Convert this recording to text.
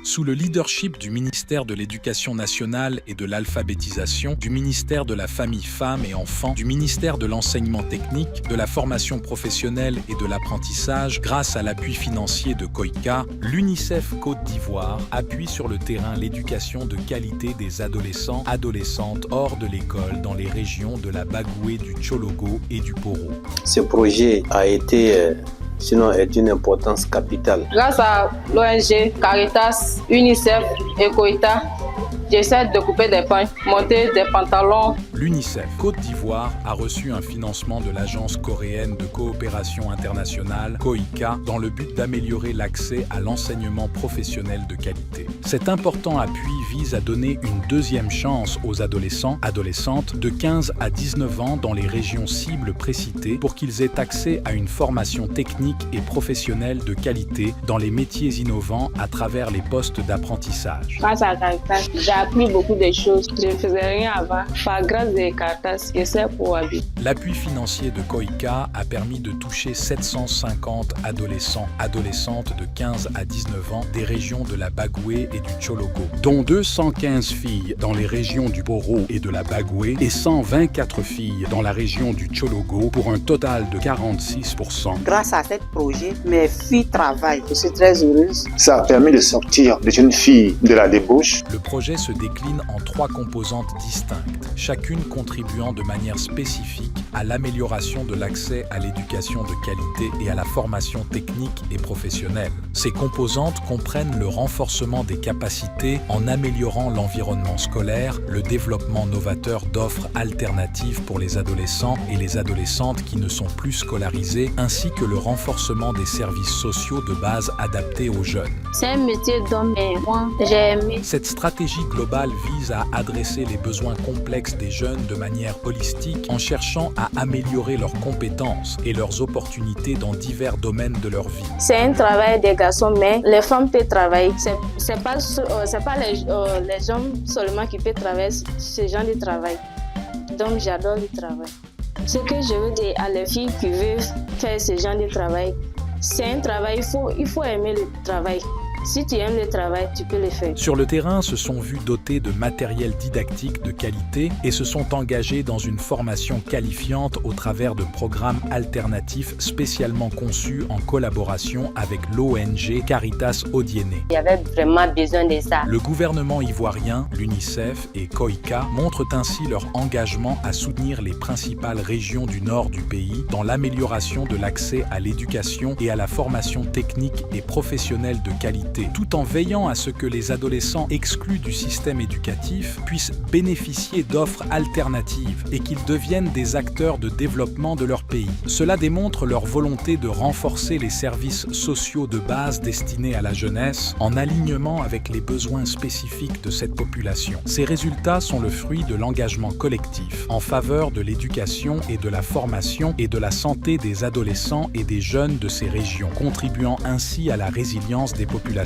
Sous le leadership du ministère de l'Éducation nationale et de l'alphabétisation, du ministère de la Famille, Femmes et Enfants, du ministère de l'Enseignement technique, de la formation professionnelle et de l'apprentissage, grâce à l'appui financier de KOICA, l'UNICEF Côte d'Ivoire appuie sur le terrain l'éducation de qualité des adolescents, adolescentes hors de l'école dans les régions de la Bagoué, du Tchologo et du Poro. Ce projet a été sinon est d'une importance capitale. Grâce à l'ONG, Caritas, UNICEF et KOICA, j'essaie de couper des pains, monter des pantalons. L'UNICEF Côte d'Ivoire a reçu un financement de l'Agence coréenne de coopération internationale, KOICA, dans le but d'améliorer l'accès à l'enseignement professionnel de qualité. Cet important appui vise à donner une deuxième chance aux adolescents, adolescentes de 15 à 19 ans dans les régions cibles précitées pour qu'ils aient accès à une formation technique et professionnelle de qualité dans les métiers innovants à travers les postes d'apprentissage. Grâce à Caritas, j'ai appris beaucoup de choses. Je ne faisais rien avant. Par grâce de Caritas, je sais pour habiter. L'appui financier de KOICA a permis de toucher 750 adolescents, adolescentes de 15 à 19 ans des régions de la Bagoué et du Tchologo, dont 215 filles dans les régions du Poro et de la Bagoué et 124 filles dans la région du Tchologo pour un total de 46%. Grâce à ce projet, mes filles travaillent. Je suis très heureuse. Ça a permis de sortir des jeunes filles de la débauche. Le projet se décline en 3 composantes distinctes, chacune contribuant de manière spécifique à l'amélioration de l'accès à l'éducation de qualité et à la formation technique et professionnelle. Ces composantes comprennent le renforcement des capacités en améliorant l'environnement scolaire, le développement novateur d'offres alternatives pour les adolescents et les adolescentes qui ne sont plus scolarisés, ainsi que le renforcement des services sociaux de base adaptés aux jeunes. C'est un métier d'homme et moi, j'ai aimé. Cette stratégie globale vise à adresser les besoins complexes des jeunes de manière holistique en cherchant à améliorer leurs compétences et leurs opportunités dans divers domaines de leur vie. C'est un travail des garçons, mais les femmes peuvent travailler. C'est pas les hommes seulement qui peuvent travailler ce genre de travail. Donc j'adore le travail. Ce que je veux dire à les filles qui veulent faire ce genre de travail, c'est un travail, il faut aimer le travail. Si tu aimes le travail, tu peux le faire. Sur le terrain, se sont vus dotés de matériel didactique de qualité et se sont engagés dans une formation qualifiante au travers de programmes alternatifs spécialement conçus en collaboration avec l'ONG Caritas Odiéné. Il y avait vraiment besoin de ça. Le gouvernement ivoirien, l'UNICEF et KOICA montrent ainsi leur engagement à soutenir les principales régions du nord du pays dans l'amélioration de l'accès à l'éducation et à la formation technique et professionnelle de qualité, tout en veillant à ce que les adolescents exclus du système éducatif puissent bénéficier d'offres alternatives et qu'ils deviennent des acteurs de développement de leur pays. Cela démontre leur volonté de renforcer les services sociaux de base destinés à la jeunesse en alignement avec les besoins spécifiques de cette population. Ces résultats sont le fruit de l'engagement collectif en faveur de l'éducation et de la formation et de la santé des adolescents et des jeunes de ces régions, contribuant ainsi à la résilience des populations.